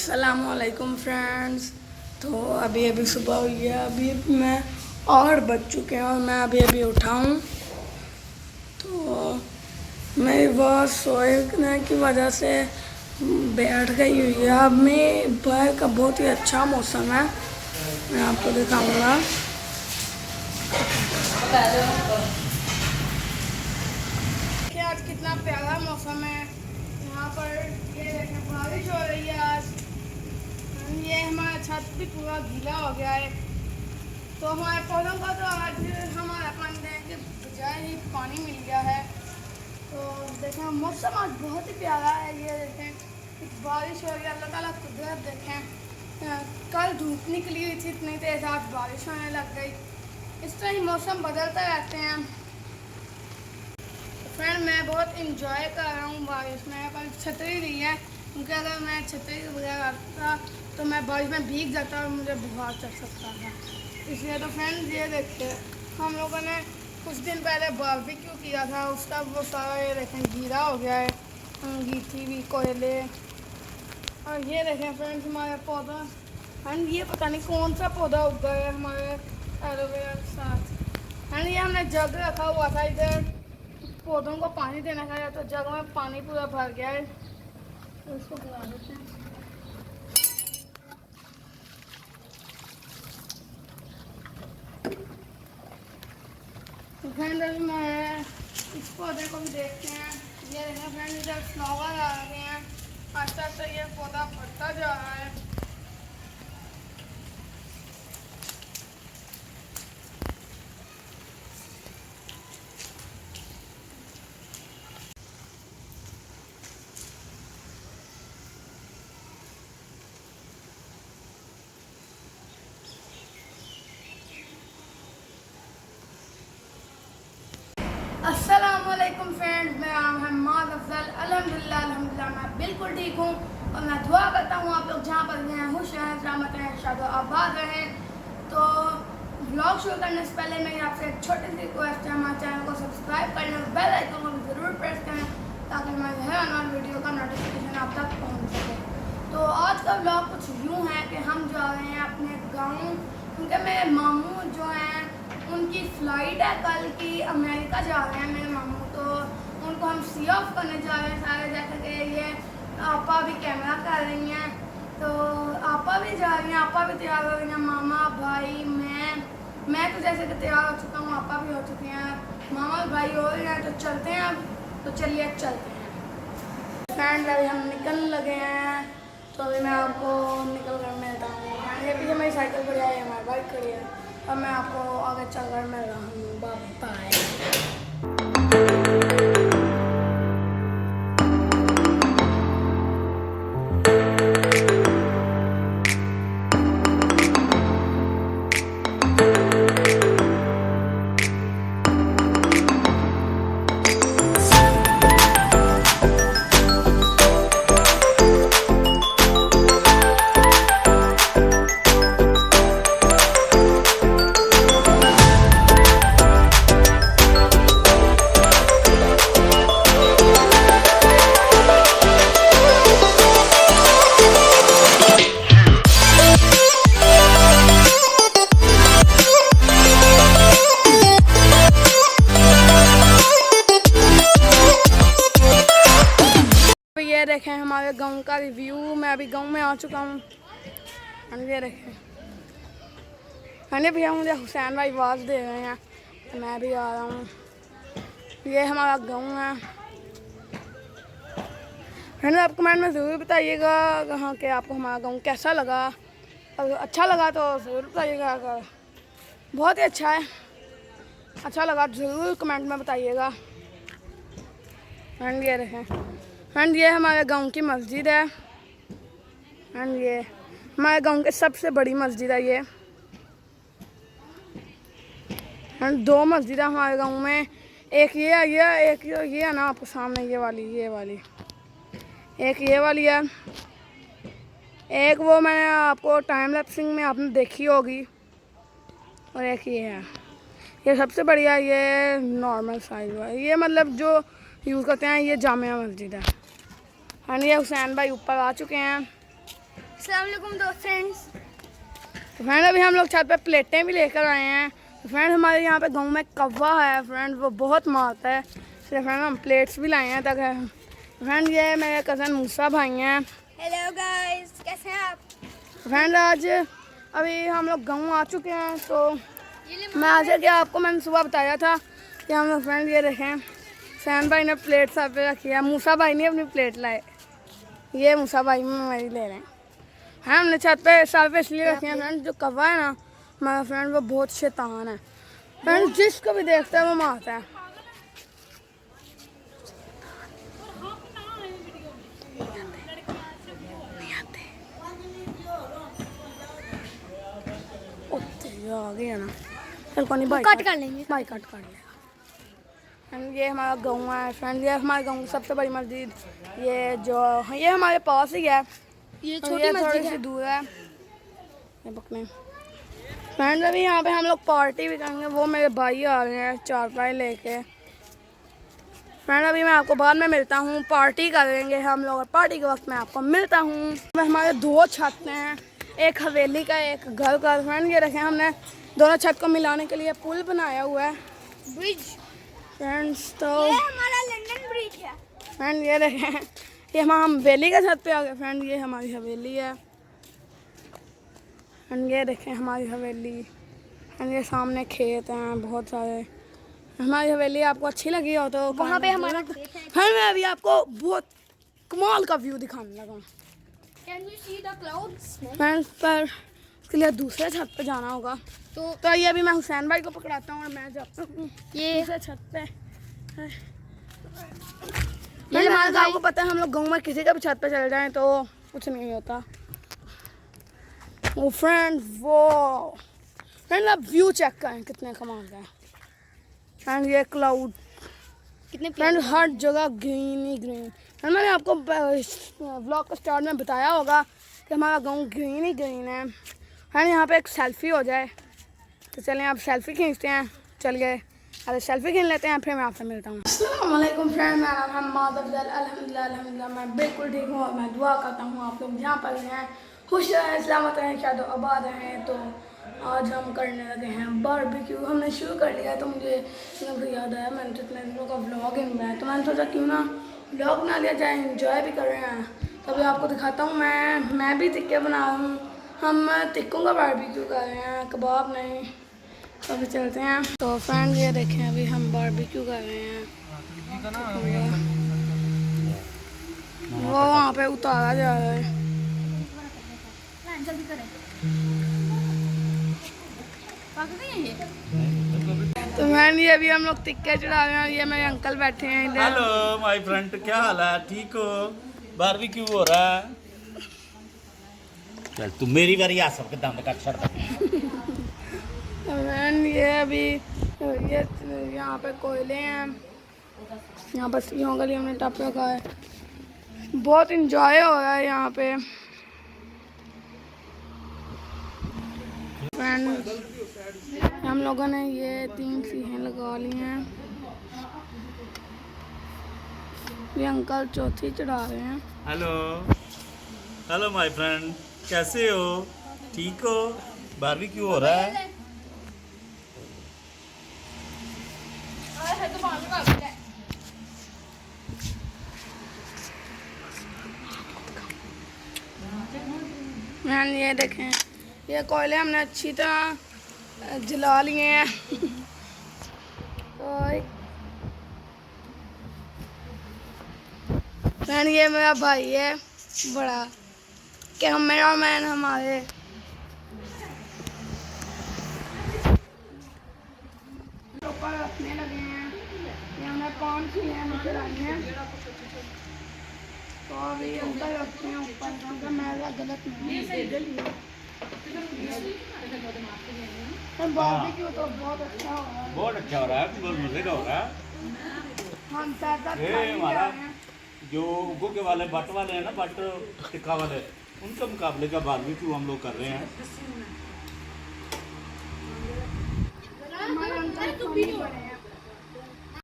अस्सलामुअलैकुम फ्रेंड्स। तो अभी सुबह हुई है, अभी मैं और बज चुके हैं और मैं अभी उठा हूँ। तो मेरी बहुत सोने की वजह से बैठ गई हुई है। अब मैं बाहर का बहुत ही अच्छा मौसम है, मैं आपको दिखाऊंगा। देखिए आज कितना प्यारा मौसम है यहाँ पर। ये देखें बारिश हो रही है आज। ये हमारा छत भी पूरा गीला हो गया है। तो हमारे पौधों का तो आज हमारा पानी देने के बजाय ही पानी मिल गया है। तो देखें मौसम आज बहुत ही प्यारा है। ये देखें बारिश हो रही है, अल्लाह ताला कुदरत देखें। कल धूप निकली हुई थी इतनी तेज़, आज बारिश होने लग गई। इस तरह ही मौसम बदलते रहते हैं। फ्रेंड मैं बहुत इंजॉय कर रहा हूँ बारिश में, पर छतरी नहीं है क्योंकि अगर मैं छतरी के बगैर आता तो मैं बारिश में भीग जाता और मुझे बुखार चढ़ सकता था। इसलिए तो फ्रेंड ये देखते, हम लोगों ने कुछ दिन पहले बारबेक्यू किया था, उसका वो सारा ये देखें गीला हो गया है, अंगीठी भी, कोयले। और ये देखें फ्रेंड्स हमारे पौधा, एंड ये पता नहीं कौन सा पौधा उग गया है हमारे एलोवेरा के साथ। एंड ये हमने जग रखा हुआ था इधर पौधों को पानी देना था, तो जग में पानी पूरा भर गया है। तो इसको बुला देते हैं। फ्रेंड मैं इस पौधे को भी देखते हैं। ये देखें फ्रेंड इधर फ्लावर आ रहे हैं, आस्ते आस्ते ये पौधा बढ़ता जा रहा है। अस्सलामुअलैकुम फ्रेंड्स, मेरा नाम है माद अफजल। अल्हम्दुलिल्लाह मैं बिल्कुल ठीक हूँ और मैं दुआ करता हूँ आप लोग जहाँ पर भी हैं खुश रहें, सलामत रहें, शाद आबाद रहें। तो व्लॉग शुरू करने से पहले मेरी आपसे एक छोटी सी रिक्वेस्ट है, हमारे चैनल को सब्सक्राइब करें और बेल आइकन को भी ज़रूर प्रेस करें ताकि हमारे हर आने वाली वीडियो का नोटिफिकेशन आप तक पहुँच सके। तो आज का व्लॉग कुछ यूँ है कि हम जा रहे हैं अपने गाँव, क्योंकि मेरे मामू जो हैं उनकी फ़्लाइट है कल की, अमेरिका जा रहे हैं मेरे मामू। तो उनको हम सी ऑफ करने जा रहे हैं सारे, जैसे कि ये आपा भी कैमरा कर रही हैं, तो आपा भी जा रही हैं, आपा भी तैयार हो रही हैं, मामा भाई मैं तो जैसे कि तैयार हो चुका हूँ, आपा भी हो चुके हैं, मामा भाई हो रहे हैं। तो चलते हैं अब, तो चलिए चलते हैं फ्रेंड। अभी हम निकल लगे हैं, तो अभी मैं आपको निकल कर मिलता हूँ। ये पीछे मेरी साइकिल खड़ी है, हमारी बाइक खड़ी है। अब मैं आपको आगे चलकर मिल रहा हूँ। बाय। ये देखें हमारे गांव का रिव्यू। मैं अभी गांव में आ चुका हूँ। ये देखें भैया मुझे हुसैन भाई आवाज़ दे रहे हैं, तो मैं भी आ रहा हूँ। ये हमारा गांव है। मैंने आप कमेंट में ज़रूर बताइएगा हाँ कि आपको हमारा गांव कैसा लगा। अगर अच्छा लगा तो ज़रूर बताइएगा, अगर बहुत ही अच्छा है, अच्छा लगा ज़रूर कमेंट में बताइएगा। एंड ये देखें एंड ये हमारे गांव की मस्जिद है, एंड ये हमारे गांव की सबसे बड़ी मस्जिद है ये। एंड दो मस्जिद है हमारे गांव में, एक ये है, एक ये है ना आपके सामने, ये वाली एक ये वाली है, एक वो मैंने आपको टाइम लैप्सिंग में आपने देखी होगी, और एक ये है। ये सबसे बढ़िया, ये नॉर्मल साइज़ है, ये मतलब जो यूज़ करते हैं, ये जामिया मस्जिद है। हाँ ये हुसैन भाई ऊपर आ चुके हैं, अस्सलाम वालेकुम दोस्त फ्रेंड्स। तो फ्रेंड अभी हम लोग छत पे प्लेटें भी लेकर आए हैं। तो फ्रेंड हमारे यहाँ पे गांव में कौवा है फ्रेंड, वो बहुत मारता है, इसलिए फ्रेंड हम प्लेट्स भी लाए हैं ताकि फ्रेंड ये मेरे कज़न मूसा भाई हैं। हेलो गाइस, कैसे हैं आप? फ्रेंड आज अभी हम लोग गाँव आ चुके हैं। तो मैं आज कि आपको मैंने सुबह बताया था कि हम लोग फ्रेंड ये देखें सैन भाई ने प्लेट सर पे रखी है, मूसा भाई ने अपनी प्लेट लाए, ये मूसा भाई में मेरी ले रहे हैं। हाँ हमने छत पे सर पे इसलिए रखे हैं फ्रेंड, जो कौवा है ना हमारा फ्रेंड वो बहुत शैतान है फ्रेंड, जिसको भी देखता है वो मारता है। आ गया ना, चल कोई नहीं भाई कट कर लेंगे, भाई कट कर लेगा। फ्रेंड ये हमारा गाँव है फ्रेंड, ये हमारे गाँव की सबसे बड़ी मस्जिद, ये हमारे पास ही है, ये छोटी मस्जिद से दूर है ये पकने। फ्रेंड अभी यहाँ पे हम लोग पार्टी भी करेंगे, वो मेरे भाई आ रहे हैं चारपाई लेके। फ्रेंड अभी मैं आपको बाद में मिलता हूँ, पार्टी करेंगे हम लोग और पार्टी के वक्त मैं आपको मिलता हूँ। हमारे दो छत हैं, एक हवेली का एक घर का। फ्रेंड ये रखें हमने दोनों छत को मिलाने के लिए पुल बनाया हुआ है, ब्रिज फ्रेंड्स। तो ये हमारा लंदन ब्रिज है फ्रेंड ये देखें, ये हम हवेली का छत पे आ गए फ्रेंड, ये हमारी हवेली है फ्रेंड, ये देखें हमारी हवेली फ्रेंड, ये सामने खेत हैं बहुत सारे। हमारी हवेली आपको अच्छी लगी हो तो वहाँ पे हमारा खेत है। फ्रेंड मैं अभी आपको बहुत कमाल का व्यू दिखाने लगा हूँ। Can you see the clouds? Friend पर उसके लिए दूसरे छत पे जाना होगा, तो ये अभी मैं हुसैन भाई को पकड़ाता हूँ और मैं जाता हूँ ये दूसरे छत पे। ये हमारे गाँव को पता है, हम लोग गाँव में किसी का भी छत पे चल जाएं तो कुछ नहीं होता। वो फ्रेंड आप व्यू चेक करें कितने कमाल का है फ्रेंड, ये क्लाउड कितने फ्रेंड हर जगह ग्रीन ही ग्रीन। फ्रेंड मैंने आपको व्लॉग के स्टार्ट में बताया होगा कि हमारा गांव ग्रीन ही ग्रीन है। फ्रेंड यहाँ पे एक सेल्फी हो जाए तो चलें आप सेल्फी खींचते हैं, चल गए अरे सेल्फी खींच लेते हैं, फिर मैं आपसे मिलता हूँ। अस्सलाम वालेकुम फ्रेंड, मेरा नाम है मोहम्मद अफजल। अल्हम्दुलिल्लाह मैं बिल्कुल ठीक हूँ और मैं दुआ करता हूँ आप लोग जहाँ पर हैं खुश रहें, सलामत रहें, शायद आबाद रहें। तो आज हम करने लगे हैं बारबेक्यू, हमने शुरू कर लिया है। तो मुझे याद आया मैंने तो इतने दिनों का व्लॉग नहीं बनाया, तो मैंने सोचा क्यों ना व्लॉग बना लिया जाए, इंजॉय भी कर रहे हैं। तो अभी आपको दिखाता हूँ, मैं भी टिक्के बना रहा हूँ, हम टिक्कों का बारबेक्यू कर रहे हैं, कबाब नहीं। तो अभी चलते हैं। तो फ्रेंड ये देखें अभी हम बारबेक्यू कर रहे हैं, वो वहाँ पे उतारा जा रहा है। तो मैन ये अभी हम लोग टिक्के चढ़ा रहे हैं, ये मेरे अंकल बैठे हैं इधर। हेलो माय फ्रेंड, क्या हाल है? ठीक हो? बारबेक्यू हो रहा है। चल तू मेरी बारी आ सबके दम का छड़ दे। मैन ये अभी ये यहाँ पे कोयले हैं, यहाँ पर सीहों के लिए हमने टप रखा है, बहुत इंजॉय हो रहा है यहाँ पे। फ्रेंड हम लोगों ने ये 3 सीहें लगा ली हैं, ये अंकल चौथी चढ़ा रहे हैं। हेलो माय फ्रेंड, कैसे हो? ठीक हो? बारबेक्यू हो रहा है। मैन ये देखें ये कोयले हमने अच्छी तरह जला लिए हैं। मैन ये मेरा भाई है बड़ा, कैमरा मैन हमारे। ऊपर रखने लगे हैं, ये हमने 5 चीज़ें चलाई हैं, तो अभी अंदर रखते हैं ऊपर, क्योंकि मेरा गलत नहीं है। बारबेक्यू तो बहुत अच्छा हो रहा है, बहुत अच्छा हो रहा है, बहुत मजे का हो रहा है। हम ज़्यादा ये हमारा जो उगो के वाले बट वाले हैं ना, बट टिक्का वाले, उनके मुकाबले का बारबेक्यू हम लोग कर रहे हैं। हमारे अंकल